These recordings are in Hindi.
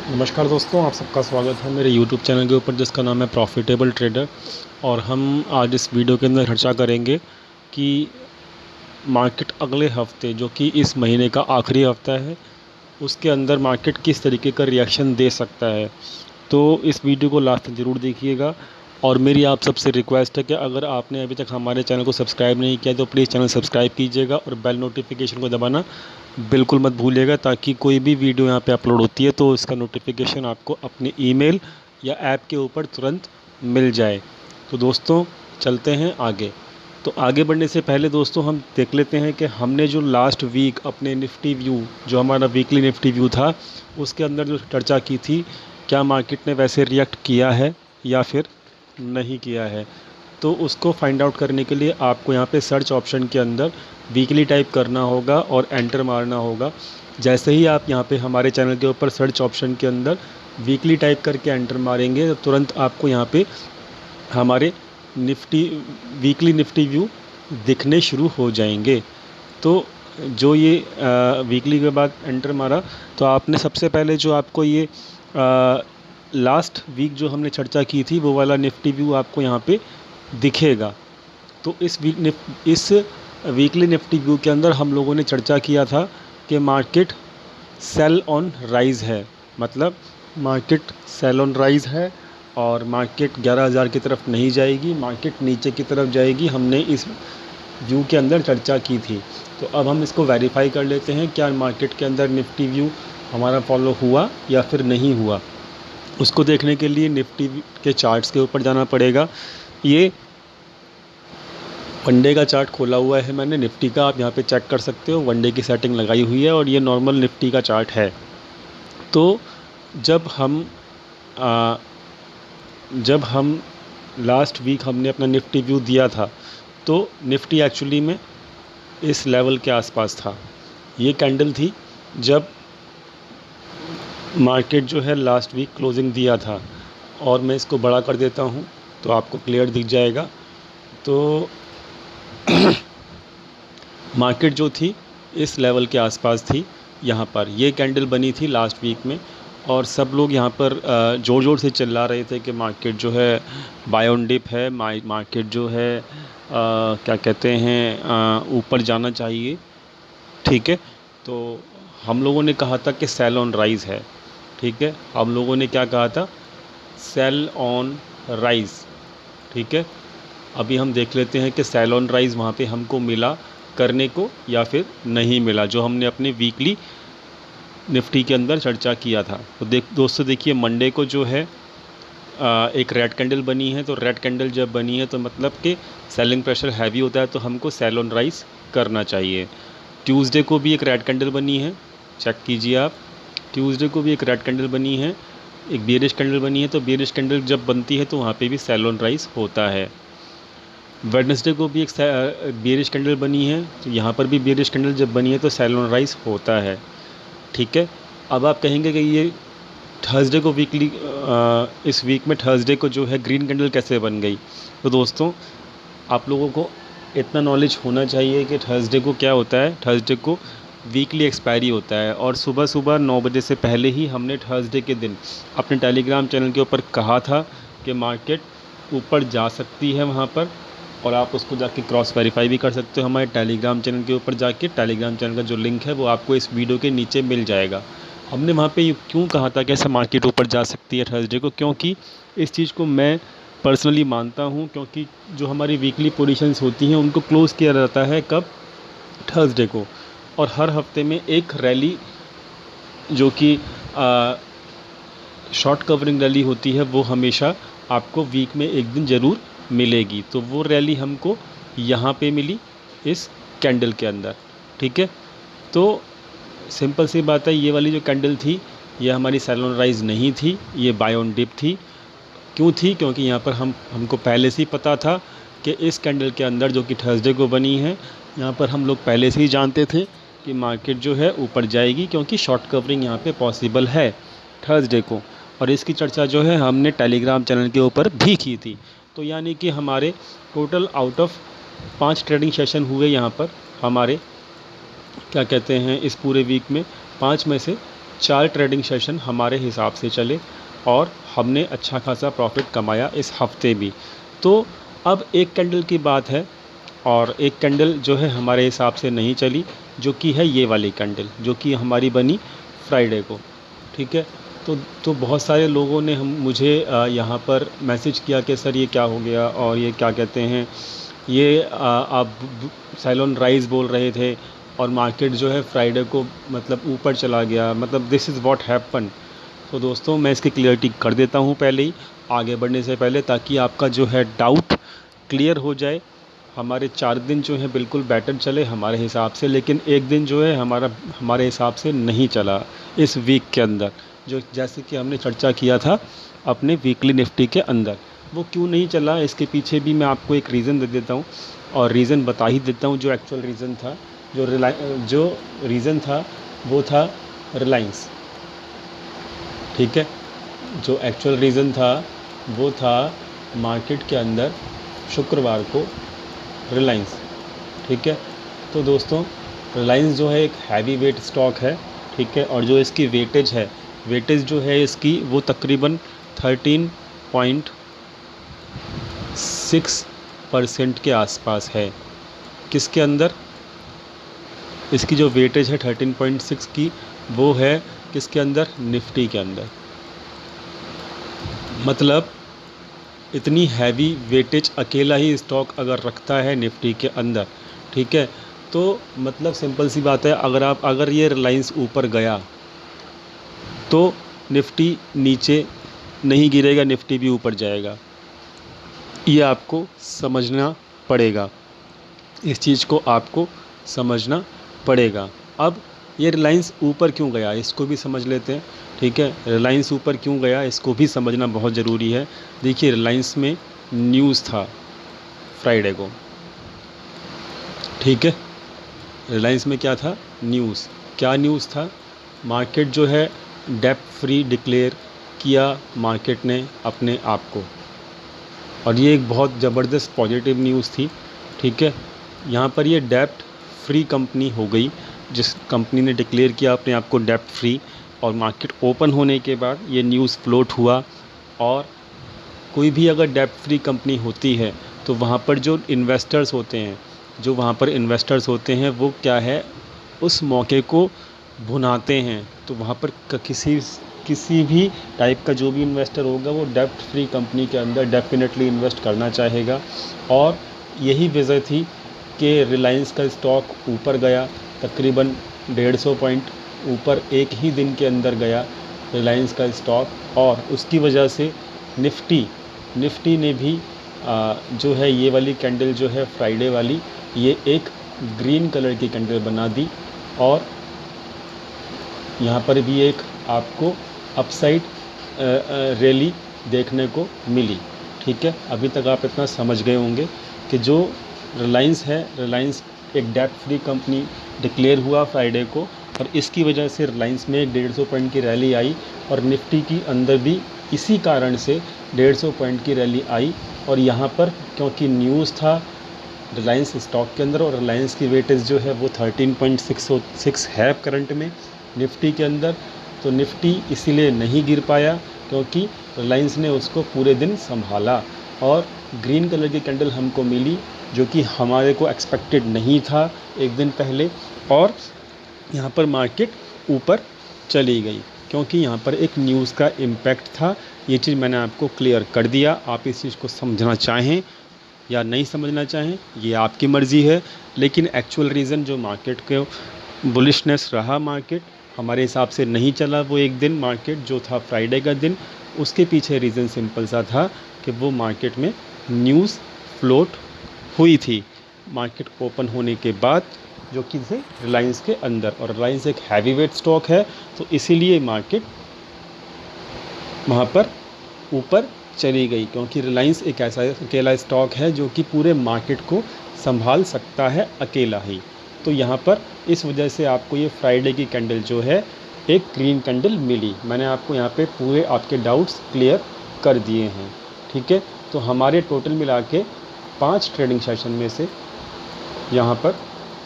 नमस्कार दोस्तों, आप सबका स्वागत है मेरे YouTube चैनल के ऊपर जिसका नाम है प्रॉफिटेबल ट्रेडर। और हम आज इस वीडियो के अंदर चर्चा करेंगे कि मार्केट अगले हफ्ते जो कि इस महीने का आखिरी हफ्ता है उसके अंदर मार्केट किस तरीके का रिएक्शन दे सकता है। तो इस वीडियो को लास्ट तक ज़रूर देखिएगा। और मेरी आप सबसे रिक्वेस्ट है कि अगर आपने अभी तक हमारे चैनल को सब्सक्राइब नहीं किया तो प्लीज़ चैनल सब्सक्राइब कीजिएगा और बेल नोटिफिकेशन को दबाना बिल्कुल मत भूलिएगा, ताकि कोई भी वीडियो यहाँ पे अपलोड होती है तो इसका नोटिफिकेशन आपको अपने ईमेल या ऐप के ऊपर तुरंत मिल जाए। तो दोस्तों चलते हैं आगे। तो आगे बढ़ने से पहले दोस्तों हम देख लेते हैं कि हमने जो लास्ट वीक अपने निफ्टी व्यू, जो हमारा वीकली निफ्टी व्यू था, उसके अंदर जो चर्चा की थी, क्या मार्केट ने वैसे रिएक्ट किया है या फिर नहीं किया है। तो उसको फाइंड आउट करने के लिए आपको यहाँ पे सर्च ऑप्शन के अंदर वीकली टाइप करना होगा और एंटर मारना होगा। जैसे ही आप यहाँ पे हमारे चैनल के ऊपर सर्च ऑप्शन के अंदर वीकली टाइप करके एंटर मारेंगे तो तुरंत आपको यहाँ पे हमारे निफ्टी वीकली निफ्टी व्यू दिखने शुरू हो जाएंगे। तो जो ये वीकली के बाद एंटर मारा तो आपने सबसे पहले जो आपको ये लास्ट वीक जो हमने चर्चा की थी वो वाला निफ्टी व्यू आपको यहाँ पे दिखेगा। तो इस वीकली निफ्टी व्यू के अंदर हम लोगों ने चर्चा किया था कि मार्केट सेल ऑन राइज़ है, मतलब मार्केट सेल ऑन राइज़ है और मार्केट 11,000 की तरफ नहीं जाएगी, मार्केट नीचे की तरफ जाएगी। हमने इस व्यू के अंदर चर्चा की थी। तो अब हम इसको वेरीफाई कर लेते हैं, क्या मार्केट के अंदर निफ्टी व्यू हमारा फॉलो हुआ या फिर नहीं हुआ। उसको देखने के लिए निफ्टी के चार्ट्स के ऊपर जाना पड़ेगा। ये वनडे का चार्ट खोला हुआ है मैंने निफ्टी का, आप यहाँ पे चेक कर सकते हो। वनडे की सेटिंग लगाई हुई है और ये नॉर्मल निफ्टी का चार्ट है। तो जब हम लास्ट वीक हमने अपना निफ्टी व्यू दिया था तो निफ्टी एक्चुअली में इस लेवल के आसपास था। ये कैंडल थी जब मार्केट जो है लास्ट वीक क्लोजिंग दिया था। और मैं इसको बड़ा कर देता हूँ तो आपको क्लियर दिख जाएगा। तो मार्केट जो थी इस लेवल के आसपास थी। यहाँ पर ये कैंडल बनी थी लास्ट वीक में और सब लोग यहाँ पर ज़ोर ज़ोर से चिल्ला रहे थे कि मार्केट जो है बाय ऑन डिप है, मार्केट जो है क्या कहते हैं ऊपर जाना चाहिए। ठीक है, तो हम लोगों ने कहा था कि सेल ऑन राइज़ है। ठीक है, हम लोगों ने क्या कहा था, सेल ऑन राइज़। ठीक है, अभी हम देख लेते हैं कि सेल ऑन राइज़ वहाँ पे हमको मिला करने को या फिर नहीं मिला, जो हमने अपने वीकली निफ्टी के अंदर चर्चा किया था। तो दोस्तों देखिए, मंडे को जो है एक रेड कैंडल बनी है। तो रेड कैंडल जब बनी है तो मतलब कि सेलिंग प्रेशर हैवी होता है, तो हमको सेल ऑन राइज़ करना चाहिए। ट्यूसडे को भी एक रेड कैंडल बनी है, चेक कीजिए आप। ट्यूसडे को भी एक रेड कैंडल बनी है, एक बेरिश कैंडल बनी है। तो बेरिश कैंडल जब बनती है तो वहाँ पे भी सेल ऑन राइज़ होता है। वेडनेसडे को भी एक बेरिश कैंडल बनी है, तो यहाँ पर भी बेरिश कैंडल जब बनी है तो सेल ऑन राइज़ होता है। ठीक है, अब आप कहेंगे कि ये थर्सडे को वीकली इस वीक में थर्सडे को जो है ग्रीन कैंडल कैसे बन गई। तो दोस्तों आप लोगों को इतना नॉलेज होना चाहिए कि थर्सडे को क्या होता है। थर्सडे को वीकली एक्सपायरी होता है और सुबह सुबह 9 बजे से पहले ही हमने थर्सडे के दिन अपने टेलीग्राम चैनल के ऊपर कहा था कि मार्केट ऊपर जा सकती है वहाँ पर। और आप उसको जाके क्रॉस वेरीफाई भी कर सकते हो हमारे टेलीग्राम चैनल के ऊपर जाके। टेलीग्राम चैनल का जो लिंक है वो आपको इस वीडियो के नीचे मिल जाएगा। हमने वहाँ पे क्यों कहा था कि ऐसा मार्केट ऊपर जा सकती है थर्सडे को, क्योंकि इस चीज़ को मैं पर्सनली मानता हूँ। क्योंकि जो हमारी वीकली पोजीशंस होती हैं उनको क्लोज़ किया जाता है कब, थर्सडे को। और हर हफ्ते में एक रैली जो कि शॉर्ट कवरिंग रैली होती है वो हमेशा आपको वीक में एक दिन ज़रूर मिलेगी। तो वो रैली हमको यहाँ पे मिली इस कैंडल के अंदर। ठीक है, तो सिंपल सी बात है, ये वाली जो कैंडल थी ये हमारी सेल ऑन राइज़ नहीं थी, ये बाय ऑन डिप थी। क्यों थी, क्योंकि यहाँ पर हमको पहले से ही पता था कि इस कैंडल के अंदर जो कि थर्सडे को बनी है, यहाँ पर हम लोग पहले से ही जानते थे कि मार्केट जो है ऊपर जाएगी, क्योंकि शॉर्ट कवरिंग यहाँ पे पॉसिबल है थर्सडे को। और इसकी चर्चा जो है हमने टेलीग्राम चैनल के ऊपर भी की थी। तो यानी कि हमारे total out of 5 trading session हुए यहाँ पर हमारे, क्या कहते हैं, इस पूरे वीक में 5 में से 4 ट्रेडिंग सेशन हमारे हिसाब से चले और हमने अच्छा खासा प्रॉफिट कमाया इस हफ्ते भी। तो अब एक कैंडल की बात है और एक कैंडल जो है हमारे हिसाब से नहीं चली, जो कि है ये वाली कैंडल जो कि हमारी बनी फ्राइडे को, ठीक है। तो बहुत सारे लोगों ने हम मुझे यहाँ पर मैसेज किया कि सर ये क्या हो गया, और ये क्या कहते हैं, ये आप सैलून राइज बोल रहे थे और मार्केट जो है फ्राइडे को मतलब ऊपर चला गया, मतलब दिस इज़ व्हाट हैपन। तो दोस्तों मैं इसकी क्लियरिटी कर देता हूँ पहले ही, आगे बढ़ने से पहले, ताकि आपका जो है डाउट क्लियर हो जाए। हमारे 4 दिन जो है बिल्कुल बेटर चले हमारे हिसाब से, लेकिन एक दिन जो है हमारे हिसाब से नहीं चला इस वीक के अंदर, जो जैसे कि हमने चर्चा किया था अपने वीकली निफ्टी के अंदर। वो क्यों नहीं चला, इसके पीछे भी मैं आपको एक रीज़न दे देता हूँ और रीज़न बता ही देता हूँ। जो एक्चुअल रीज़न था, जो रीज़न था वो था रिलायंस, ठीक है। जो एक्चुअल रीज़न था वो था मार्केट के अंदर शुक्रवार को रिलायंस, ठीक है। तो दोस्तों रिलायंस जो है एक हैवी वेट स्टॉक है, ठीक है, और जो इसकी वेटेज जो है इसकी वो तकरीबन 13.6% के आसपास है। किसके अंदर? इसकी जो वेटेज है 13.6 की, वो है किसके अंदर? निफ्टी के अंदर। मतलब इतनी हैवी वेटेज अकेला ही स्टॉक अगर रखता है निफ्टी के अंदर, ठीक है, तो मतलब सिंपल सी बात है, अगर ये रिलायंस ऊपर गया तो निफ्टी नीचे नहीं गिरेगा, निफ्टी भी ऊपर जाएगा। ये आपको समझना पड़ेगा, इस चीज़ को आपको समझना पड़ेगा। अब ये रिलायंस ऊपर क्यों गया इसको भी समझ लेते हैं, ठीक है। रिलायंस ऊपर क्यों गया इसको भी समझना बहुत ज़रूरी है। देखिए रिलायंस में न्यूज़ था फ्राइडे को, ठीक है। रिलायंस में क्या था? न्यूज़। क्या न्यूज़ था? मार्केट जो है डेब्ट फ्री डिक्लेयर किया मार्केट ने अपने आप को, और ये एक बहुत ज़बरदस्त पॉजिटिव न्यूज़ थी, ठीक है। यहाँ पर ये डेब्ट फ्री कंपनी हो गई, जिस कंपनी ने डिक्लेयर किया अपने आप को डेब्ट फ्री, और मार्केट ओपन होने के बाद ये न्यूज़ फ्लोट हुआ। और कोई भी अगर डेब्ट फ्री कंपनी होती है तो वहाँ पर जो इन्वेस्टर्स होते हैं वो क्या है, उस मौके को भुनाते हैं। तो वहाँ पर किसी भी टाइप का जो भी इन्वेस्टर होगा वो डेब्ट फ्री कंपनी के अंदर डेफिनेटली इन्वेस्ट करना चाहेगा। और यही वजह थी कि रिलायंस का स्टॉक ऊपर गया, तकरीबन 150 पॉइंट ऊपर एक ही दिन के अंदर गया रिलायंस का स्टॉक। और उसकी वजह से निफ्टी ने भी जो है ये वाली कैंडल जो है फ्राइडे वाली, ये एक ग्रीन कलर की कैंडल बना दी, और यहाँ पर भी एक आपको अपसाइड रैली देखने को मिली, ठीक है। अभी तक आप इतना समझ गए होंगे कि जो रिलायंस है, रिलायंस एक डेब्ट फ्री कंपनी डिक्लेयर हुआ फ्राइडे को, और इसकी वजह से रिलायंस में 150 पॉइंट की रैली आई, और निफ्टी की अंदर भी इसी कारण से 150 पॉइंट की रैली आई। और यहाँ पर क्योंकि न्यूज़ था रिलायंस स्टॉक के अंदर, और रिलायंस की वेटेज जो है वो 13.6 है करंट में निफ्टी के अंदर, तो निफ्टी इसीलिए नहीं गिर पाया क्योंकि रिलायंस ने उसको पूरे दिन संभाला, और ग्रीन कलर की कैंडल हमको मिली जो कि हमारे को एक्सपेक्टेड नहीं था एक दिन पहले। और यहाँ पर मार्केट ऊपर चली गई क्योंकि यहाँ पर एक न्यूज़ का इम्पैक्ट था। ये चीज़ मैंने आपको क्लियर कर दिया। आप इस चीज़ को समझना चाहें या नहीं समझना चाहें ये आपकी मर्ज़ी है, लेकिन एक्चुअल रीज़न जो मार्केट के बुलिशनेस रहा, मार्केट हमारे हिसाब से नहीं चला वो एक दिन मार्केट जो था फ्राइडे का दिन, उसके पीछे रीज़न सिंपल सा था कि वो मार्केट में न्यूज़ फ्लोट हुई थी मार्केट ओपन होने के बाद, जो कि थे रिलायंस के अंदर, और रिलायंस एक हैवी वेट स्टॉक है, तो इसीलिए मार्केट वहाँ पर ऊपर चली गई, क्योंकि रिलायंस एक ऐसा अकेला स्टॉक है जो कि पूरे मार्केट को संभाल सकता है अकेला ही। तो यहाँ पर इस वजह से आपको ये फ्राइडे की कैंडल जो है एक ग्रीन कैंडल मिली। मैंने आपको यहाँ पे पूरे आपके डाउट्स क्लियर कर दिए हैं, ठीक है। तो हमारे टोटल मिला के 5 ट्रेडिंग सेशन में से यहाँ पर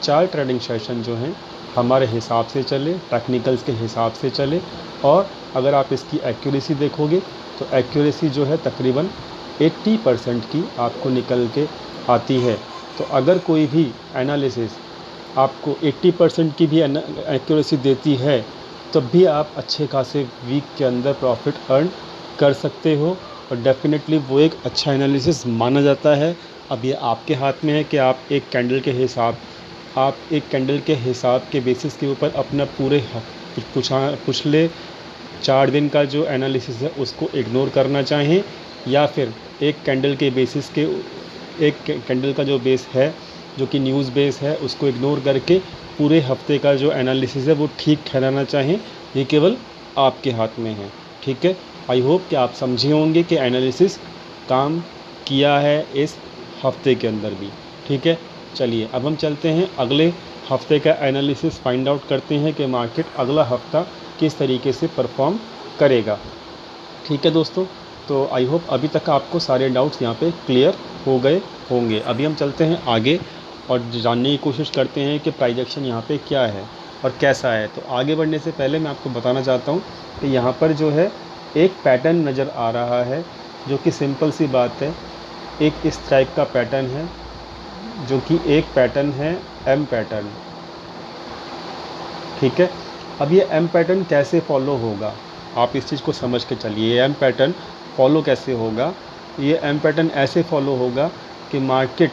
4 ट्रेडिंग सेशन जो हैं हमारे हिसाब से चले, टेक्निकल्स के हिसाब से चले। और अगर आप इसकी एक्यूरेसी देखोगे तो एक्यूरेसी जो है तकरीबन 80% की आपको निकल के आती है। तो अगर कोई भी एनालिसिस आपको 80% की भी एक्यूरेसी देती है तब भी आप अच्छे खासे वीक के अंदर प्रॉफिट अर्न कर सकते हो, और डेफिनेटली वो एक अच्छा एनालिसिस माना जाता है। अब ये आपके हाथ में है कि आप एक कैंडल के हिसाब के बेसिस के ऊपर अपना पूरे पिछले 4 दिन का जो एनालिसिस है उसको इग्नोर करना चाहें, या फिर एक कैंडल का जो बेस है जो कि न्यूज़ बेस है उसको इग्नोर करके पूरे हफ्ते का जो एनालिसिस है वो ठीक ठहराना चाहें। ये केवल आपके हाथ में है। ठीक है, आई होप कि आप समझे होंगे कि एनालिसिस काम किया है इस हफ्ते के अंदर भी। ठीक है, चलिए अब हम चलते हैं अगले हफ्ते का एनालिसिस फाइंड आउट करते हैं कि मार्केट अगला हफ्ता किस तरीके से परफॉर्म करेगा। ठीक है दोस्तों, तो आई होप अभी तक आपको सारे डाउट्स यहाँ पे क्लियर हो गए होंगे। अभी हम चलते हैं आगे और जानने की कोशिश करते हैं कि प्राइस एक्शन यहाँ पे क्या है और कैसा है। तो आगे बढ़ने से पहले मैं आपको बताना चाहता हूँ कि यहाँ पर जो है एक पैटर्न नज़र आ रहा है, जो कि सिंपल सी बात है, एक इस टाइप का पैटर्न है जो कि एक पैटर्न है एम पैटर्न। ठीक है, अब ये एम पैटर्न कैसे फॉलो होगा आप इस चीज़ को समझ के चलिए। ये एम पैटर्न फॉलो कैसे होगा? ये एम पैटर्न ऐसे फॉलो होगा कि मार्केट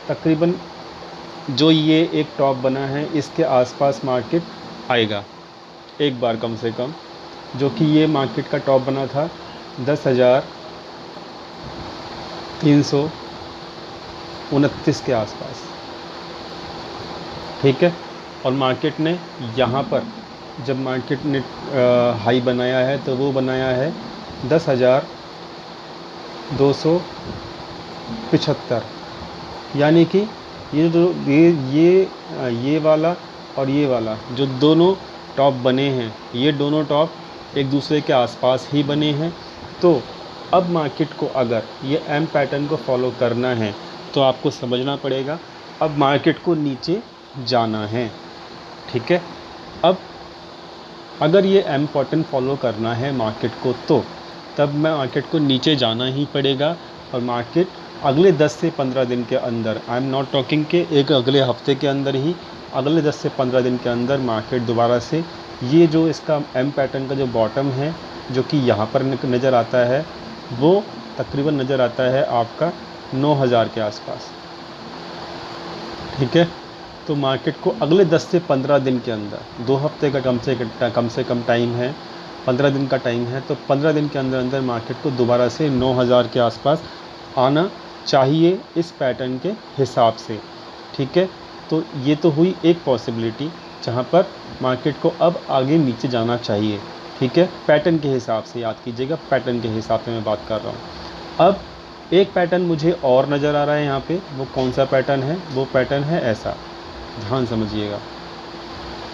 तकरीबन जो ये एक टॉप बना है इसके आसपास मार्केट आएगा एक बार कम से कम, जो कि ये मार्केट का टॉप बना था 10,329 के आसपास। ठीक है, और मार्केट ने यहाँ पर जब मार्केट ने हाई बनाया है तो वो बनाया है 10,275, यानी कि ये जो ये वाला और ये वाला जो दोनों टॉप बने हैं, ये दोनों टॉप एक दूसरे के आसपास ही बने हैं। तो अब मार्केट को अगर ये एम पैटर्न को फॉलो करना है तो आपको समझना पड़ेगा अब मार्केट को नीचे जाना है। ठीक है, अब अगर ये एम पैटर्न फॉलो करना है मार्केट को तो तब मार्केट को नीचे जाना ही पड़ेगा, और मार्केट अगले 10 से 15 दिन के अंदर, आई एम नॉट टॉकिंग के एक अगले हफ्ते के अंदर ही, अगले 10 से 15 दिन के अंदर मार्केट दोबारा से ये जो इसका एम पैटर्न का जो बॉटम है जो कि यहाँ पर नज़र आता है वो तकरीबन नज़र आता है आपका 9,000 के आसपास। ठीक है, तो मार्केट को अगले 10 से 15 दिन के अंदर, 2 हफ्ते का कम से कम टाइम है, 15 दिन का टाइम है, तो 15 दिन के अंदर मार्केट को दोबारा से 9,000 के आसपास आना चाहिए इस पैटर्न के हिसाब से। ठीक है, तो ये तो हुई एक पॉसिबिलिटी जहाँ पर मार्केट को अब आगे नीचे जाना चाहिए। ठीक है, पैटर्न के हिसाब से, याद कीजिएगा पैटर्न के हिसाब से मैं बात कर रहा हूँ। अब एक पैटर्न मुझे और नज़र आ रहा है यहाँ पे, वो कौन सा पैटर्न है? वो पैटर्न है ऐसा, ध्यान समझिएगा,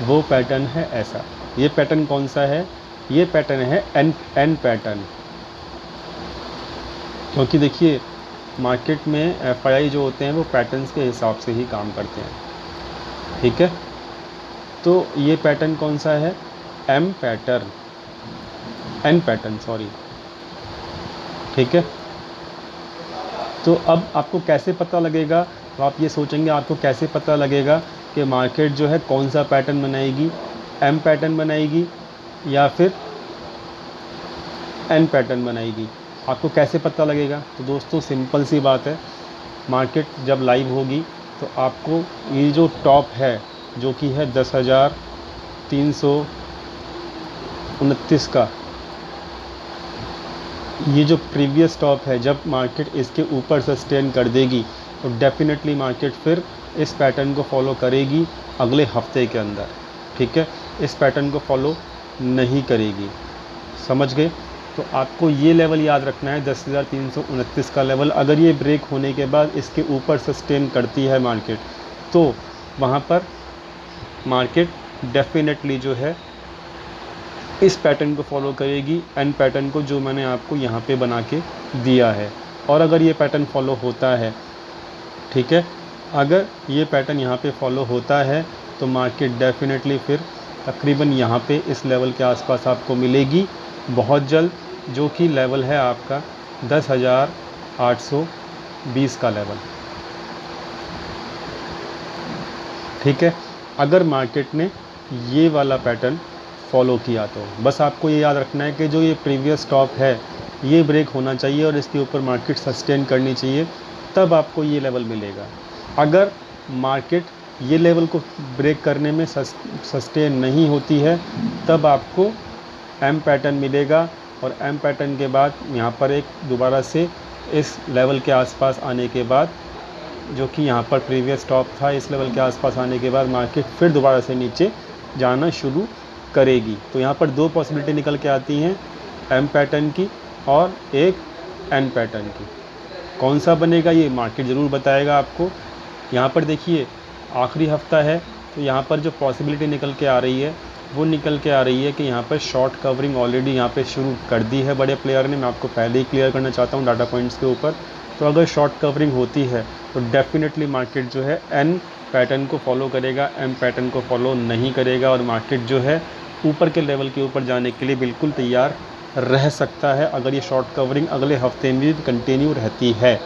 वो पैटर्न है ऐसा। ये पैटर्न कौन सा है? ये पैटर्न है एन पैटर्न। क्योंकि देखिए मार्केट में एफआईआई जो होते हैं वो पैटर्न्स के हिसाब से ही काम करते हैं। ठीक है, तो ये पैटर्न कौन सा है? M pattern, N pattern sorry. ठीक है, तो अब आपको कैसे पता लगेगा? तो आप ये सोचेंगे आपको कैसे पता लगेगा कि मार्केट जो है कौन सा पैटर्न बनाएगी, एम पैटर्न बनाएगी या फिर एन पैटर्न बनाएगी? आपको कैसे पता लगेगा? तो दोस्तों सिंपल सी बात है, मार्केट जब लाइव होगी तो आपको ये जो टॉप है जो कि है 10,329 का, ये जो प्रीवियस टॉप है, जब मार्केट इसके ऊपर सस्टेन कर देगी तो डेफिनेटली मार्केट फिर इस पैटर्न को फॉलो करेगी अगले हफ्ते के अंदर। ठीक है, इस पैटर्न को फॉलो नहीं करेगी। समझ गए? तो आपको ये लेवल याद रखना है 10,329 का लेवल। अगर ये ब्रेक होने के बाद इसके ऊपर सस्टेन करती है मार्केट तो वहाँ पर मार्केट डेफिनेटली जो है इस पैटर्न को फॉलो करेगी, एन पैटर्न को, जो मैंने आपको यहाँ पे बना के दिया है। और अगर ये पैटर्न फॉलो होता है, ठीक है, अगर ये पैटर्न यहाँ पे फॉलो होता है तो मार्केट डेफिनेटली फिर तकरीबन यहाँ पे इस लेवल के आसपास आपको मिलेगी बहुत जल्द, जो कि लेवल है आपका 10,820 का लेवल। ठीक है, अगर मार्केट ने ये वाला पैटर्न फॉलो किया तो बस आपको ये याद रखना है कि जो ये प्रीवियस टॉप है ये ब्रेक होना चाहिए और इसके ऊपर मार्केट सस्टेन करनी चाहिए, तब आपको ये लेवल मिलेगा। अगर मार्केट ये लेवल को ब्रेक करने में सस्टेन नहीं होती है तब आपको एम पैटर्न मिलेगा, और एम पैटर्न के बाद यहाँ पर एक दोबारा से इस लेवल के आसपास आने के बाद, जो कि यहाँ पर प्रीवियस टॉप था, इस लेवल के आसपास आने के बाद मार्केट फिर दोबारा से नीचे जाना शुरू करेगी। तो यहाँ पर दो पॉसिबिलिटी निकल के आती हैं, एम पैटर्न की और एक एन पैटर्न की। कौन सा बनेगा ये मार्केट ज़रूर बताएगा आपको। यहाँ पर देखिए आखिरी हफ्ता है, तो यहाँ पर जो पॉसिबिलिटी निकल के आ रही है वो निकल के आ रही है कि यहाँ पर शॉर्ट कवरिंग ऑलरेडी यहाँ पे शुरू कर दी है बड़े प्लेयर ने। मैं आपको पहले ही क्लियर करना चाहता हूँ डाटा पॉइंट्स के ऊपर। तो अगर शॉर्ट कवरिंग होती है तो डेफिनेटली मार्केट जो है एन पैटर्न को फॉलो करेगा, एम पैटर्न को फॉलो नहीं करेगा, और मार्केट जो है ऊपर के लेवल के ऊपर जाने के लिए बिल्कुल तैयार रह सकता है अगर ये शॉर्ट कवरिंग अगले हफ्ते में भी कंटिन्यू रहती है।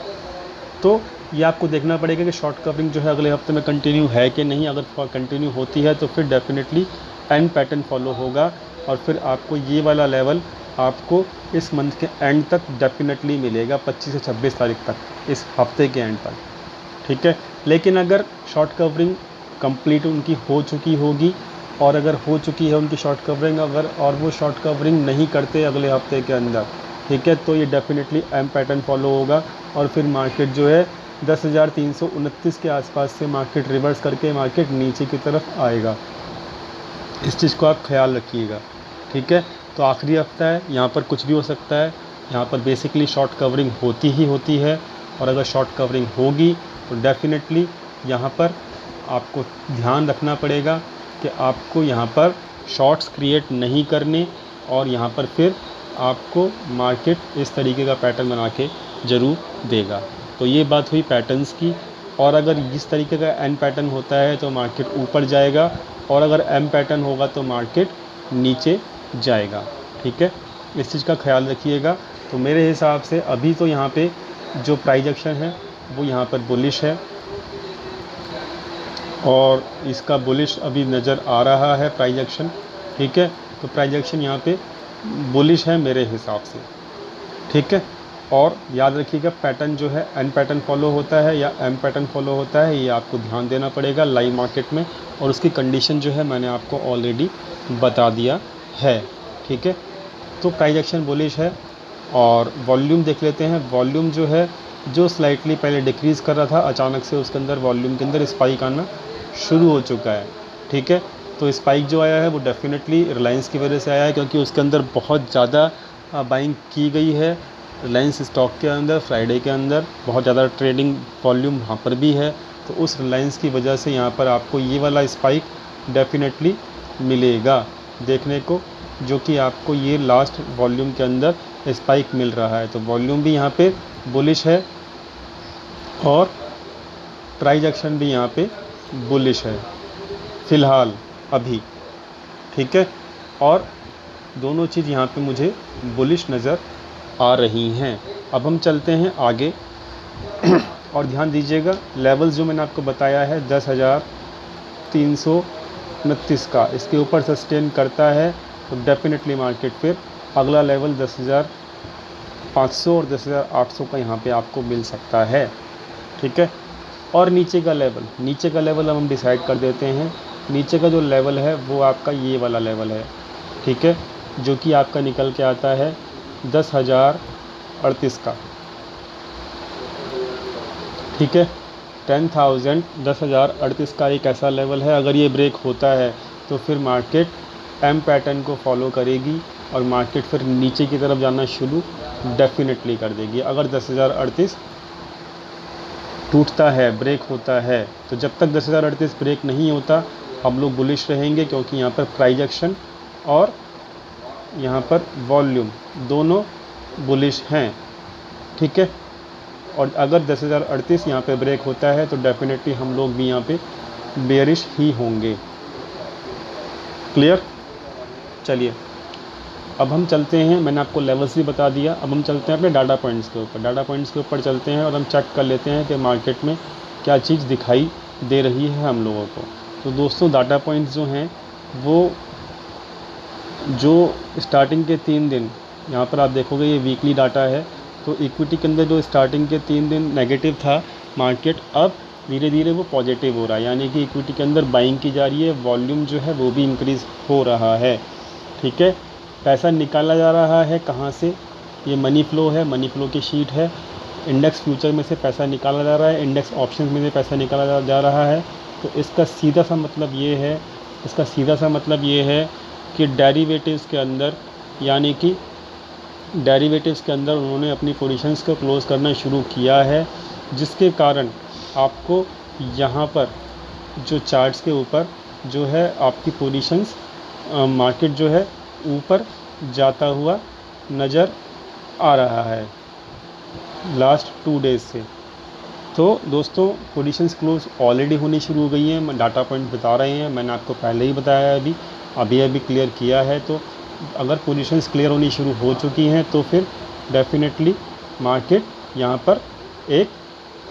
तो ये आपको देखना पड़ेगा कि शॉर्ट कवरिंग जो है अगले हफ्ते में कंटिन्यू है कि नहीं। अगर कंटिन्यू होती है तो फिर डेफिनेटली एन पैटर्न फॉलो होगा, और फिर आपको ये वाला लेवल आपको इस मंथ के एंड तक डेफिनेटली मिलेगा, 25 से 26 तारीख तक, इस हफ्ते के एंड तक। ठीक है, लेकिन अगर शॉर्ट कवरिंग कंप्लीट उनकी हो चुकी होगी, और अगर हो चुकी है उनकी शॉर्ट कवरिंग अगर, और वो शॉर्ट कवरिंग नहीं करते अगले हफ्ते के अंदर, ठीक है, तो ये डेफिनेटली एम पैटर्न फॉलो होगा, और फिर मार्केट जो है 10,329 के आसपास से मार्केट रिवर्स करके मार्केट नीचे की तरफ आएगा। इस चीज़ को आप ख्याल रखिएगा। ठीक है, तो आखिरी हफ्ता है, यहाँ पर कुछ भी हो सकता है। यहाँ पर बेसिकली शॉर्ट कवरिंग होती ही होती है, और अगर शॉर्ट कवरिंग होगी तो डेफिनेटली यहाँ पर आपको ध्यान रखना पड़ेगा कि आपको यहाँ पर शॉर्ट्स क्रिएट नहीं करने, और यहाँ पर फिर आपको मार्केट इस तरीके का पैटर्न बना के ज़रूर देगा। तो ये बात हुई पैटर्न्स की। और अगर इस तरीके का एन पैटर्न होता है तो मार्केट ऊपर जाएगा, और अगर एम पैटर्न होगा तो मार्केट नीचे जाएगा। ठीक है, इस चीज़ का ख्याल रखिएगा। तो मेरे हिसाब से अभी तो यहाँ पे जो प्राइस एक्शन है वो यहाँ पर बुलिश है, और इसका बुलिश अभी नज़र आ रहा है प्राइस एक्शन। ठीक है, तो प्राइस एक्शन यहाँ पे बुलिश है मेरे हिसाब से। ठीक है, और याद रखिएगा पैटर्न जो है एन पैटर्न फॉलो होता है या एम पैटर्न फॉलो होता है, ये आपको ध्यान देना पड़ेगा लाइव मार्केट में, और उसकी कंडीशन जो है मैंने आपको ऑलरेडी बता दिया है। ठीक है, तो प्राइस एक्शन बुलिश है। और वॉल्यूम देख लेते हैं। वॉल्यूम जो है जो स्लाइटली पहले डिक्रीज़ कर रहा था, अचानक से उसके अंदर वॉल्यूम के अंदर स्पाइक आना शुरू हो चुका है। ठीक है, तो स्पाइक जो आया है वो डेफिनेटली रिलायंस की वजह से आया है, क्योंकि उसके अंदर बहुत ज़्यादा बाइंग की गई है रिलायंस स्टॉक के अंदर। फ्राइडे के अंदर बहुत ज़्यादा ट्रेडिंग वॉल्यूम वहाँ पर भी है, तो उस रिलायंस की वजह से यहाँ पर आपको ये वाला स्पाइक डेफिनेटली मिलेगा देखने को, जो कि आपको ये लास्ट वॉल्यूम के अंदर स्पाइक मिल रहा है। तो वॉल्यूम भी यहाँ पे बुलिश है, और प्राइस एक्शन भी यहाँ पे बुलिश है फ़िलहाल अभी। ठीक है, और दोनों चीज़ यहाँ पे मुझे बुलिश नज़र आ रही हैं। अब हम चलते हैं आगे और ध्यान दीजिएगा लेवल्स जो मैंने आपको बताया है 10,329 का, इसके ऊपर सस्टेन करता है तो डेफिनेटली मार्केट फिर अगला लेवल 10,500 और 10,800 का यहाँ पे आपको मिल सकता है। ठीक है, और नीचे का लेवल हम डिसाइड कर देते हैं। नीचे का जो लेवल है वो आपका ये वाला लेवल है। ठीक है, जो कि आपका निकल के आता है 10,038 का। ठीक है, 10,038 का एक ऐसा लेवल है, अगर ये ब्रेक होता है तो फिर मार्केट एम पैटर्न को फॉलो करेगी और मार्केट फिर नीचे की तरफ जाना शुरू डेफिनेटली कर देगी। अगर 10,038 टूटता है, ब्रेक होता है, तो जब तक 10,038 ब्रेक नहीं होता हम लोग बुलिश रहेंगे, क्योंकि यहाँ पर प्राइस एक्शन और यहाँ पर वॉल्यूम दोनों बुलिश हैं। ठीक है, और अगर 10,038 यहाँ पे ब्रेक होता है तो डेफिनेटली हम लोग भी यहाँ पे बेयरिश ही होंगे। क्लियर। चलिए अब हम चलते हैं, मैंने आपको लेवल्स भी बता दिया, अब हम चलते हैं अपने डाटा पॉइंट्स के ऊपर। डाटा पॉइंट्स के ऊपर चलते हैं और हम चेक कर लेते हैं कि मार्केट में क्या चीज़ दिखाई दे रही है हम लोगों को। तो दोस्तों डाटा पॉइंट्स जो हैं वो जो स्टार्टिंग के 3 दिन, यहाँ पर आप देखोगे ये वीकली डाटा है, तो इक्विटी के अंदर जो स्टार्टिंग के 3 दिन नेगेटिव था मार्केट, अब धीरे धीरे वो पॉजिटिव हो रहा है, यानी कि इक्विटी के अंदर बाइंग की जा रही है, वॉल्यूम जो है वो भी इंक्रीज़ हो रहा है। ठीक है, पैसा निकाला जा रहा है कहाँ से, ये मनी फ़्लो है, मनी फ़्लो की शीट है। इंडेक्स फ्यूचर में से पैसा निकाला जा रहा है, इंडेक्स ऑप्शंस में से पैसा निकाला जा रहा है। तो इसका सीधा सा मतलब ये है कि डेरिवेटिव्स के अंदर, यानी कि डेरिवेटिव्स के अंदर उन्होंने अपनी पोजीशंस को क्लोज़ करना शुरू किया है, जिसके कारण आपको यहाँ पर जो चार्ट्स के ऊपर जो है आपकी पोजीशंस मार्केट जो है ऊपर जाता हुआ नज़र आ रहा है लास्ट 2 डेज़ से। तो दोस्तों पोजीशंस क्लोज ऑलरेडी होनी शुरू हो गई हैं, डाटा पॉइंट बता रहे हैं, मैंने आपको पहले ही बताया है, अभी क्लियर किया है। तो अगर पोजीशंस क्लियर होनी शुरू हो चुकी हैं तो फिर डेफिनेटली मार्केट यहाँ पर एक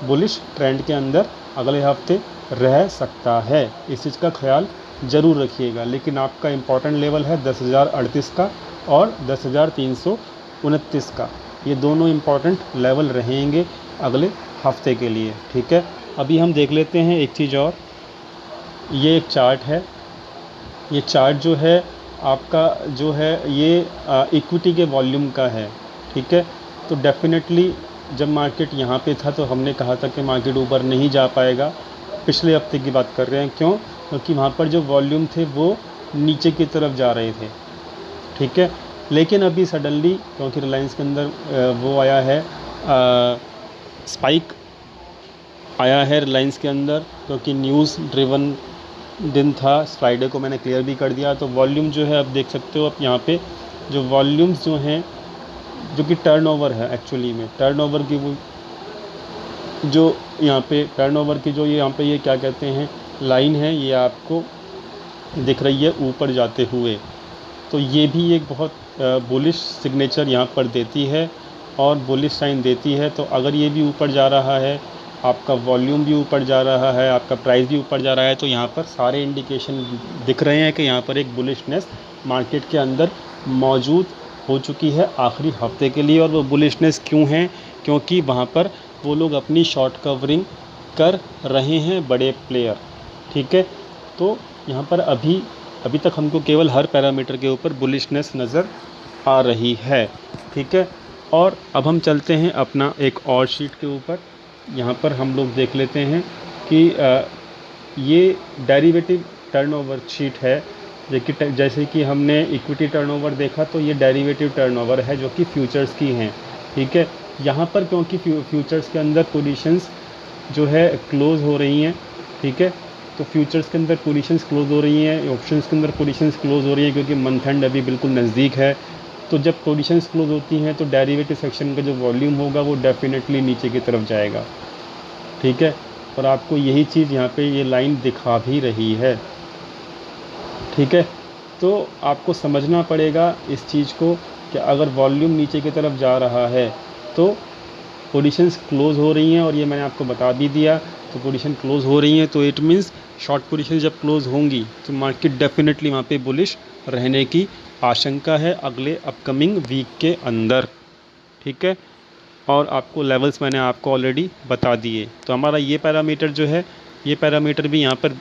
बुलिश ट्रेंड के अंदर अगले हफ्ते रह सकता है, इस चीज़ का ख्याल ज़रूर रखिएगा। लेकिन आपका इम्पॉर्टेंट लेवल है 10,038 का और 10,329 का, ये दोनों इम्पॉर्टेंट लेवल रहेंगे अगले हफ्ते के लिए। ठीक है, अभी हम देख लेते हैं एक चीज़ और, ये एक चार्ट है, ये चार्ट जो है आपका जो है ये इक्विटी के वॉल्यूम का है। ठीक है, तो डेफिनेटली जब मार्केट यहाँ पे था तो हमने कहा था कि मार्केट ऊपर नहीं जा पाएगा, पिछले हफ्ते की बात कर रहे हैं। क्यों? क्योंकि वहाँ पर जो वॉल्यूम थे वो नीचे की तरफ जा रहे थे। ठीक है, लेकिन अभी सडनली क्योंकि रिलायंस के अंदर वो आया है स्पाइक आया है रिलायंस के अंदर, क्योंकि न्यूज़ ड्रिवन दिन था, फ्राइडे को मैंने क्लियर भी कर दिया। तो वॉल्यूम जो है आप देख सकते हो, आप यहाँ पे जो वॉल्यूम्स जो हैं, जो कि टर्नओवर है एक्चुअली में, टर्नओवर की वो जो यहाँ पे टर्नओवर की जो यहाँ पे ये क्या कहते हैं लाइन है, ये आपको दिख रही है ऊपर जाते हुए। तो ये भी एक बहुत बुलिश सिग्नेचर यहाँ पर देती है और बुलिश साइन देती है। तो अगर ये भी ऊपर जा रहा है, आपका वॉल्यूम भी ऊपर जा रहा है, आपका प्राइस भी ऊपर जा रहा है, तो यहाँ पर सारे इंडिकेशन दिख रहे हैं कि यहाँ पर एक बुलिशनेस मार्केट के अंदर मौजूद हो चुकी है आखिरी हफ्ते के लिए। और वो बुलिशनेस क्यों है? क्योंकि वहाँ पर वो लोग अपनी शॉर्ट कवरिंग कर रहे हैं, बड़े प्लेयर। ठीक है, तो यहाँ पर अभी तक हमको केवल हर पैरामीटर के ऊपर बुलिशनेस नज़र आ रही है। ठीक है, और अब हम चलते हैं अपना एक और शीट के ऊपर। यहाँ पर हम लोग देख लेते हैं कि ये डेरिवेटिव टर्नओवर शीट है, जैसे कि हमने इक्विटी टर्नओवर देखा, तो ये डेरिवेटिव टर्नओवर है जो कि फ्यूचर्स की हैं। ठीक है, यहाँ पर क्योंकि फ्यूचर्स के अंदर पोजीशंस जो है क्लोज़ हो रही हैं। ठीक है, तो फ्यूचर्स के अंदर पोजीशंस क्लोज़ हो रही हैं, ऑप्शंस के अंदर पोजीशंस क्लोज़ हो रही हैं, क्योंकि मंथ एंड अभी बिल्कुल नज़दीक है। तो जब पोजीशंस क्लोज़ होती हैं तो डेरिवेटिव सेक्शन का जो वॉल्यूम होगा वो डेफिनेटली नीचे की तरफ जाएगा। ठीक है, और आपको यही चीज़ यहाँ पे ये लाइन दिखा भी रही है। ठीक है, तो आपको समझना पड़ेगा इस चीज़ को कि अगर वॉल्यूम नीचे की तरफ जा रहा है तो पोजीशंस क्लोज़ हो रही हैं, और ये मैंने आपको बता भी दिया। तो पोजीशन क्लोज़ हो रही हैं तो इट मीन्स शॉर्ट पोजीशन जब क्लोज़ होंगी तो मार्केट डेफिनेटली वहाँ पे बुलिश रहने की आशंका है अगले अपकमिंग वीक के अंदर। ठीक है, और आपको लेवल्स मैंने आपको ऑलरेडी बता दिए। तो हमारा ये पैरामीटर जो है, ये पैरामीटर भी यहाँ पर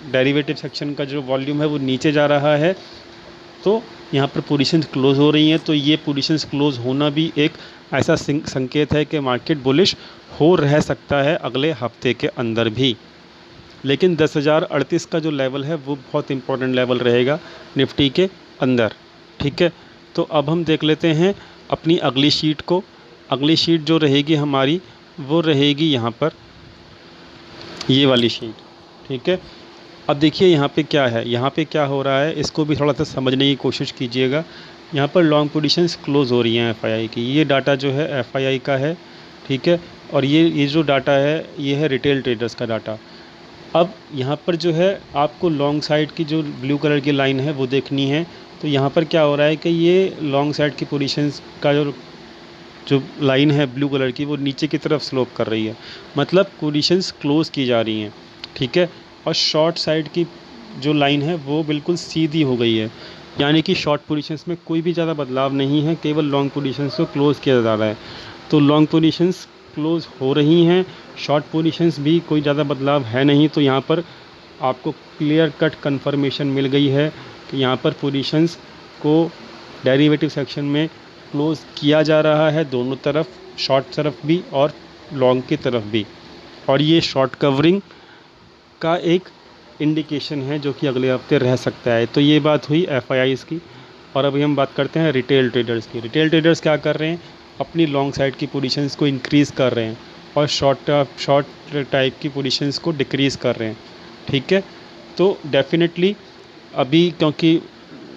डेरिवेटिव सेक्शन का जो वॉल्यूम है वो नीचे जा रहा है, तो यहाँ पर पोजीशंस क्लोज़ हो रही हैं। तो ये पोजीशंस क्लोज़ होना भी एक ऐसा संकेत है कि मार्केट बुलिश हो रह सकता है अगले हफ्ते के अंदर भी। लेकिन 10,038 का जो लेवल है वो बहुत इंपॉर्टेंट लेवल रहेगा निफ्टी के अंदर। ठीक है, तो अब हम देख लेते हैं अपनी अगली शीट को। अगली शीट जो रहेगी हमारी वो रहेगी यहाँ पर ये वाली शीट। ठीक है, अब देखिए यहाँ पे क्या है, यहाँ पे क्या हो रहा है, इसको भी थोड़ा सा समझने की कोशिश कीजिएगा। यहाँ पर लॉन्ग पोजीशंस क्लोज़ हो रही हैं एफआईआई की, ये डाटा जो है एफआईआई का है। ठीक है, और ये जो डाटा है ये है रिटेल ट्रेडर्स का डाटा। अब यहाँ पर जो है आपको लॉन्ग साइड की जो ब्लू कलर की लाइन है वो देखनी है। तो यहाँ पर क्या हो रहा है कि ये लॉन्ग साइड की पोजीशंस का जो जो लाइन है ब्लू कलर की वो नीचे की तरफ स्लोप कर रही है, मतलब पोजीशंस क्लोज की जा रही हैं, ठीक है। और शॉर्ट साइड की जो लाइन है वो बिल्कुल सीधी हो गई है, यानी कि शॉर्ट पोजीशंस में कोई भी ज़्यादा बदलाव नहीं है, केवल लॉन्ग पोजीशंस को क्लोज़ किया जा रहा है। तो लॉन्ग पोजीशंस क्लोज़ हो रही हैं, शॉर्ट पोजीशंस भी कोई ज़्यादा बदलाव है नहीं। तो यहाँ पर आपको क्लियर कट कन्फर्मेशन मिल गई है कि यहाँ पर पोजीशंस को डेरिवेटिव सेक्शन में क्लोज़ किया जा रहा है, दोनों तरफ, शॉर्ट तरफ भी और लॉन्ग की तरफ भी। और ये शॉर्ट कवरिंग का एक इंडिकेशन है जो कि अगले हफ्ते रह सकता है। तो ये बात हुई एफआईआईज़ की। और अभी हम बात करते हैं रिटेल ट्रेडर्स की। रिटेल ट्रेडर्स क्या कर रहे हैं, अपनी लॉन्ग साइड की पोजीशंस को इंक्रीज़ कर रहे हैं और शॉर्ट टाइप की पोजीशंस को डिक्रीज़ कर रहे हैं, ठीक है। तो डेफिनेटली अभी क्योंकि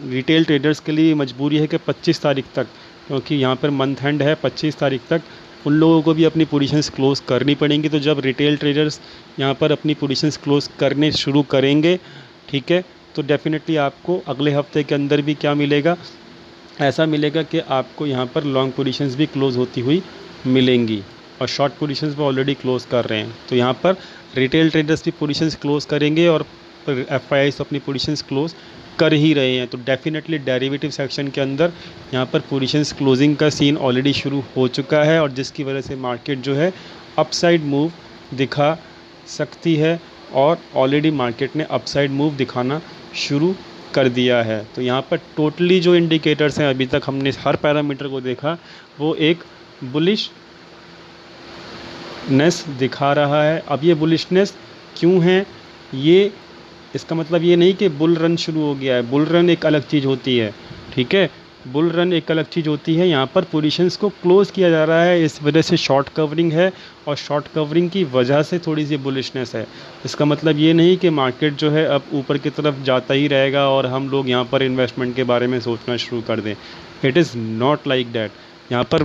रिटेल ट्रेडर्स के लिए मजबूरी है कि 25 तारीख तक, क्योंकि यहाँ पर मंथ एंड है, 25 तारीख तक उन लोगों को भी अपनी पोजीशंस क्लोज़ करनी पड़ेंगी। तो जब रिटेल ट्रेडर्स यहाँ पर अपनी पोजीशंस क्लोज़ करने शुरू करेंगे, ठीक है, तो डेफिनेटली आपको अगले हफ्ते के अंदर भी क्या मिलेगा, ऐसा मिलेगा कि आपको यहाँ पर लॉन्ग पोजीशंस भी क्लोज़ होती हुई मिलेंगी और शॉर्ट पोजीशंस वो ऑलरेडी क्लोज़ कर रहे हैं। तो यहाँ पर रिटेल ट्रेडर्स भी पोजीशंस क्लोज़ करेंगे और एफआईआई अपनी पोजीशंस क्लोज़ कर ही रहे हैं। तो डेफिनेटली डेरिवेटिव सेक्शन के अंदर यहाँ पर पोजीशंस क्लोजिंग का सीन ऑलरेडी शुरू हो चुका है और जिसकी वजह से मार्केट जो है अपसाइड मूव दिखा सकती है और ऑलरेडी मार्केट ने अपसाइड मूव दिखाना शुरू कर दिया है। तो यहाँ पर टोटली जो इंडिकेटर्स हैं, अभी तक हमने हर पैरामीटर को देखा, वो एक बुलिशनेस दिखा रहा है। अब ये बुलिशनेस क्यों है, ये इसका मतलब ये नहीं कि बुल रन शुरू हो गया है। बुल रन एक अलग चीज़ होती है, ठीक है, बुल रन एक अलग चीज़ होती है। यहाँ पर पोजीशंस को क्लोज़ किया जा रहा है, इस वजह से शॉर्ट कवरिंग है और शॉर्ट कवरिंग की वजह से थोड़ी सी बुलिशनेस है। इसका मतलब ये नहीं कि मार्केट जो है अब ऊपर की तरफ जाता ही रहेगा और हम लोग यहाँ पर इन्वेस्टमेंट के बारे में सोचना शुरू कर दें। It is not like that. यहाँ पर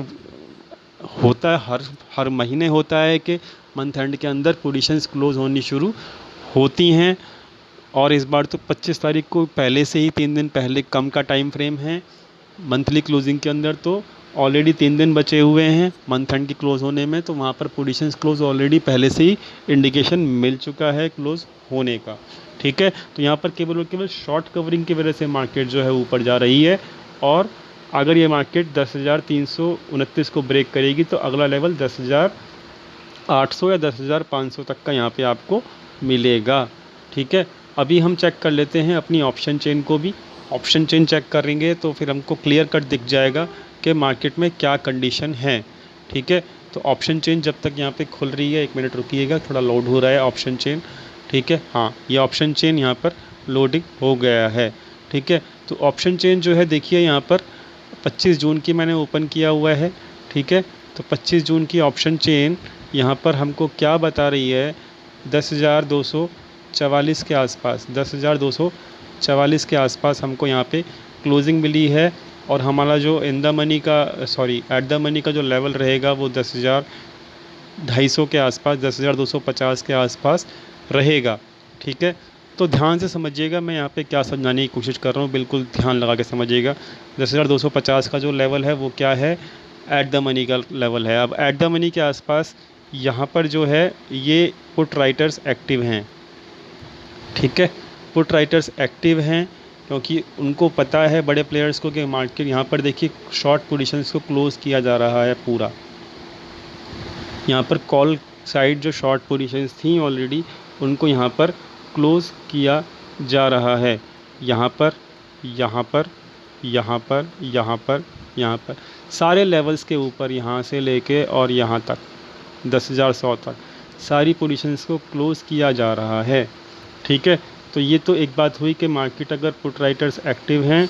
होता है, हर महीने होता है कि मंथ एंड के अंदर पोजीशंस क्लोज़ होनी शुरू होती हैं और इस बार तो 25 तारीख को पहले से ही 3 दिन पहले कम का टाइम फ्रेम है मंथली क्लोजिंग के अंदर। तो ऑलरेडी 3 दिन बचे हुए हैं मंथ एंड की क्लोज़ होने में, तो वहाँ पर पोजीशंस क्लोज़ ऑलरेडी पहले से ही इंडिकेशन मिल चुका है क्लोज़ होने का, ठीक है। तो यहाँ पर केवल और केवल शॉर्ट कवरिंग की वजह से मार्केट जो है ऊपर जा रही है और अगर ये मार्केट 10,329 को ब्रेक करेगी तो अगला लेवल 10,800 या 10,500 तक का यहाँ पे आपको मिलेगा, ठीक है। अभी हम चेक कर लेते हैं अपनी ऑप्शन चेन को भी। ऑप्शन चेन चेक करेंगे तो फिर हमको क्लियर कट दिख जाएगा कि मार्केट में क्या कंडीशन है, ठीक है। तो ऑप्शन चेन जब तक यहाँ पे खुल रही है, 1 मिनट रुकिएगा, थोड़ा लोड हो रहा है ऑप्शन चेन, ठीक है। हाँ, ये ऑप्शन चेन यहाँ पर लोडिंग हो गया है, ठीक है। तो ऑप्शन चेन जो है देखिए यहाँ पर 25 जून की मैंने ओपन किया हुआ है, ठीक है। तो 25 जून की ऑप्शन चेन यहाँ पर हमको क्या बता रही है, 10,244 के आसपास, 10,244 के आसपास हमको यहाँ पे क्लोजिंग मिली है और हमारा जो एट द मनी का जो लेवल रहेगा वो 10,250 के आसपास, 10,250 के आसपास रहेगा, ठीक है। तो ध्यान से समझिएगा, मैं यहाँ पे क्या समझाने की कोशिश कर रहा हूँ, बिल्कुल ध्यान लगा के समझिएगा। 10,250 का जो लेवल है वो क्या है, एट द मनी का लेवल है। अब एट द मनी के आसपास यहाँ पर जो है ये पुट राइटर्स एक्टिव हैं, ठीक है। पुट राइटर्स एक्टिव हैं क्योंकि उनको पता है बड़े प्लेयर्स को कि मार्केट यहाँ पर देखिए शॉर्ट पोजीशंस को क्लोज़ किया जा रहा है पूरा। यहाँ पर कॉल साइड जो शॉर्ट पोजीशंस थी ऑलरेडी उनको यहाँ पर क्लोज़ किया जा रहा है, यहाँ पर, यहाँ पर, यहाँ पर, यहाँ पर, यहाँ पर, सारे लेवल्स के ऊपर, यहाँ से लेके और यहाँ तक 10,100 तक सारी पोजीशंस को क्लोज़ किया जा रहा है, ठीक है। तो ये तो एक बात हुई कि मार्केट अगर पुट राइटर्स एक्टिव हैं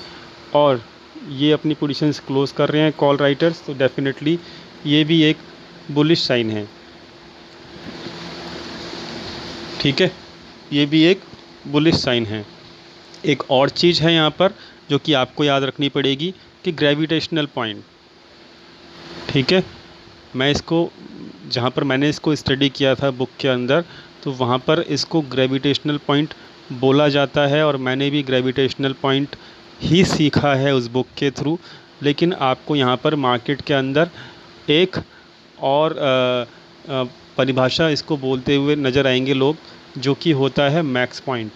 और ये अपनी पोजीशंस क्लोज़ कर रहे हैं कॉल राइटर्स, तो डेफिनेटली ये भी एक बुलिश साइन है, ठीक है, ये भी एक बुलिश साइन है। एक और चीज़ है यहाँ पर जो कि आपको याद रखनी पड़ेगी कि ग्रेविटेशनल पॉइंट, ठीक है, मैं इसको जहाँ पर मैंने इसको स्टडी किया था बुक के अंदर, तो वहाँ पर इसको ग्रेविटेशनल पॉइंट बोला जाता है, और मैंने भी ग्रेविटेशनल पॉइंट ही सीखा है उस बुक के थ्रू। लेकिन आपको यहाँ पर मार्केट के अंदर एक और परिभाषा इसको बोलते हुए नज़र आएंगे लोग, जो कि होता है मैक्स पॉइंट।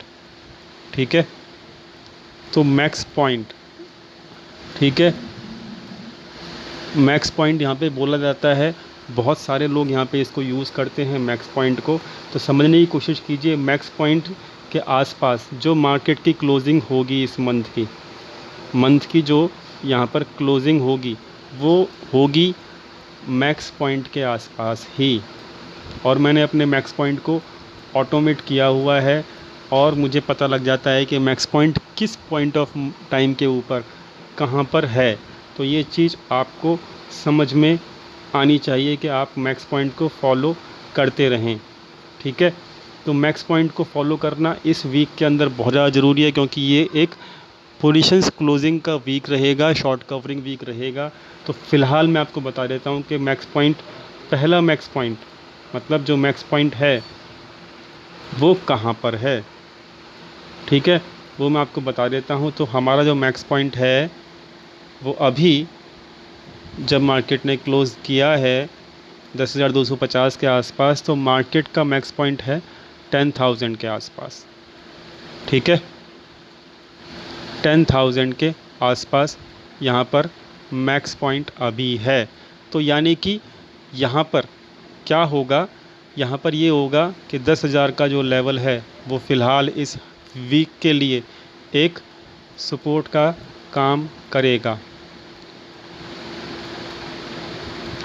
ठीक है, तो मैक्स पॉइंट, ठीक है, मैक्स पॉइंट यहाँ पे बोला जाता है। बहुत सारे लोग यहाँ पे इसको यूज़ करते हैं मैक्स पॉइंट को। तो समझने की कोशिश कीजिए, मैक्स पॉइंट के आसपास जो मार्केट की क्लोजिंग होगी इस मंथ की जो यहाँ पर क्लोजिंग होगी, वो होगी मैक्स पॉइंट के आसपास ही। और मैंने अपने मैक्स पॉइंट को ऑटोमेट किया हुआ है, और मुझे पता लग जाता है कि मैक्स पॉइंट किस पॉइंट ऑफ टाइम के ऊपर कहाँ पर है। तो ये चीज़ आपको समझ में आनी चाहिए कि आप मैक्स पॉइंट को फॉलो करते रहें। ठीक है, तो मैक्स पॉइंट को फॉलो करना इस वीक के अंदर बहुत ज़्यादा ज़रूरी है, क्योंकि ये एक पोजीशंस क्लोजिंग का वीक रहेगा, शॉर्ट कवरिंग वीक रहेगा। तो फ़िलहाल मैं आपको बता देता हूँ कि मैक्स पॉइंट, पहला मैक्स पॉइंट मतलब जो मैक्स पॉइंट है वो कहाँ पर है। ठीक है, वो मैं आपको बता देता हूँ। तो हमारा जो मैक्स पॉइंट है वो अभी जब मार्केट ने क्लोज़ किया है 10,250 के आसपास, तो मार्केट का मैक्स पॉइंट है 10,000 के आसपास। ठीक है, 10,000 के आसपास यहाँ पर मैक्स पॉइंट अभी है। तो यानी कि यहाँ पर क्या होगा, यहाँ पर ये होगा कि 10,000 का जो लेवल है वो फ़िलहाल इस वीक के लिए एक सपोर्ट का काम करेगा।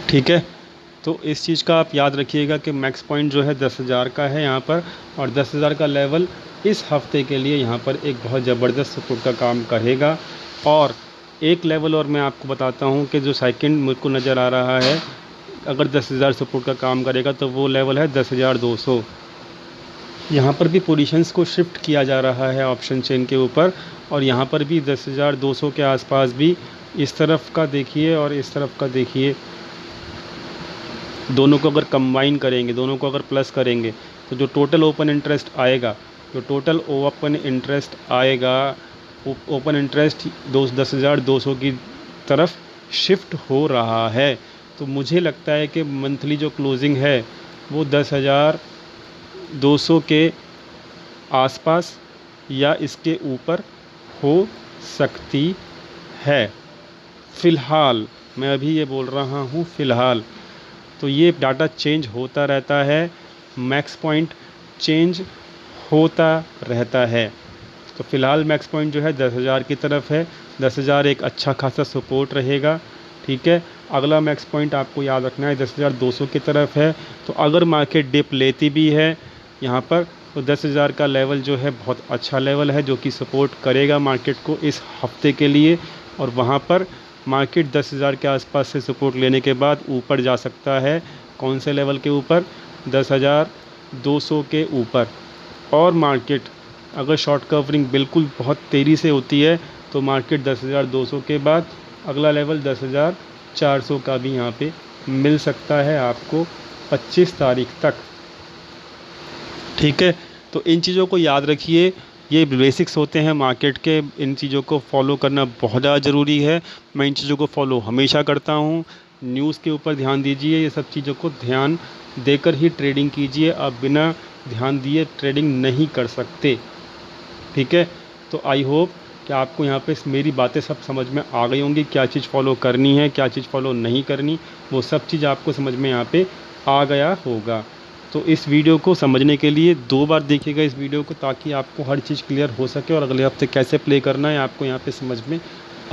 ठीक है, तो इस चीज़ का आप याद रखिएगा कि मैक्स पॉइंट जो है 10,000 का है यहाँ पर, और 10,000 का लेवल इस हफ्ते के लिए यहाँ पर एक बहुत ज़बरदस्त सपोर्ट का काम करेगा। और एक लेवल और मैं आपको बताता हूँ कि जो सेकंड मुझको नज़र आ रहा है, अगर 10,000 सपोर्ट का काम करेगा तो वो लेवल है 10,200। यहाँ पर भी पोजीशंस को शिफ्ट किया जा रहा है ऑप्शन चेन के ऊपर, और यहाँ पर भी 10,200 के आसपास भी इस तरफ का देखिए और इस तरफ का देखिए, दोनों को अगर कंबाइन करेंगे, दोनों को अगर प्लस करेंगे, तो जो टोटल ओपन इंटरेस्ट आएगा, ओपन इंटरेस्ट 10,200 की तरफ शिफ्ट हो रहा है। तो मुझे लगता है कि मंथली जो क्लोजिंग है वो 10,200 के आसपास या इसके ऊपर हो सकती है। फ़िलहाल मैं अभी ये बोल रहा हूँ फ़िलहाल, तो ये डाटा चेंज होता रहता है, मैक्स पॉइंट चेंज होता रहता है। तो फ़िलहाल मैक्स पॉइंट जो है 10,000 की तरफ है, 10,000 एक अच्छा खासा सपोर्ट रहेगा। ठीक है, अगला मैक्स पॉइंट आपको याद रखना है 10,200 की तरफ है। तो अगर मार्केट डिप लेती भी है यहाँ पर, तो 10,000 का लेवल जो है बहुत अच्छा लेवल है, जो कि सपोर्ट करेगा मार्केट को इस हफ्ते के लिए। और वहाँ पर मार्केट 10,000 के आसपास से सपोर्ट लेने के बाद ऊपर जा सकता है। कौन से लेवल के ऊपर? 10,200 के ऊपर। और मार्केट अगर शॉर्ट कवरिंग बिल्कुल बहुत तेज़ी से होती है तो मार्केट 10,200 के बाद अगला लेवल 10,400 का भी यहाँ पे मिल सकता है आपको 25 तारीख तक। ठीक है, तो इन चीज़ों को याद रखिए, ये बेसिक्स होते हैं मार्केट के, इन चीज़ों को फॉलो करना बहुत ज़्यादा ज़रूरी है। मैं इन चीज़ों को फॉलो हमेशा करता हूँ। न्यूज़ के ऊपर ध्यान दीजिए, ये सब चीज़ों को ध्यान देकर ही ट्रेडिंग कीजिए, आप बिना ध्यान दिए ट्रेडिंग नहीं कर सकते। ठीक है, तो आई होप कि आपको यहाँ पे मेरी बातें सब समझ में आ गई होंगी, क्या चीज़ फॉलो करनी है, क्या चीज़ फॉलो नहीं करनी, वो सब चीज़ आपको समझ में यहाँ पे आ गया होगा। तो इस वीडियो को समझने के लिए 2 बार देखिएगा इस वीडियो को, ताकि आपको हर चीज़ क्लियर हो सके और अगले हफ्ते कैसे प्ले करना है आपको यहाँ पे समझ में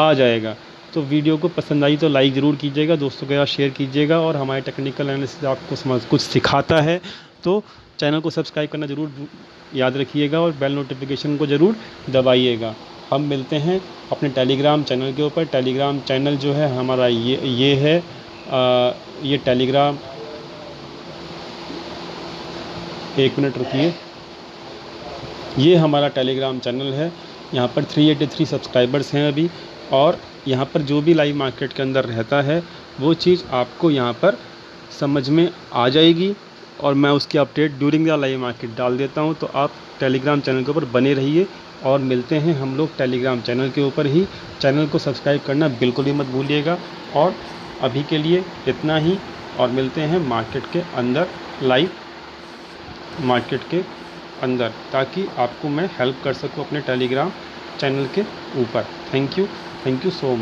आ जाएगा। तो वीडियो को पसंद आई तो लाइक ज़रूर कीजिएगा, दोस्तों के साथ शेयर कीजिएगा, और हमारे टेक्निकल एनालिसिस आपको कुछ सिखाता है तो चैनल को सब्सक्राइब करना ज़रूर याद रखिएगा और बेल नोटिफिकेशन को ज़रूर दबाइएगा। हम मिलते हैं अपने टेलीग्राम चैनल के ऊपर। टेलीग्राम चैनल जो है हमारा ये है, ये टेलीग्राम, एक मिनट रुकिए, ये हमारा टेलीग्राम चैनल है। यहाँ पर 383 सब्सक्राइबर्स हैं अभी, और यहाँ पर जो भी लाइव मार्केट के अंदर रहता है वो चीज़ आपको यहाँ पर समझ में आ जाएगी और मैं उसकी update during the live market डाल देता हूँ। तो आप टेलीग्राम चैनल के ऊपर बने रहिए और मिलते हैं हम लोग टेलीग्राम चैनल के ऊपर ही। चैनल को सब्सक्राइब करना बिल्कुल भी मत भूलिएगा। और अभी के लिए इतना ही, और मिलते हैं मार्केट के अंदर, लाइव मार्केट के अंदर, ताकि आपको मैं हेल्प कर सकूं अपने टेलीग्राम चैनल के ऊपर। Thank you so much.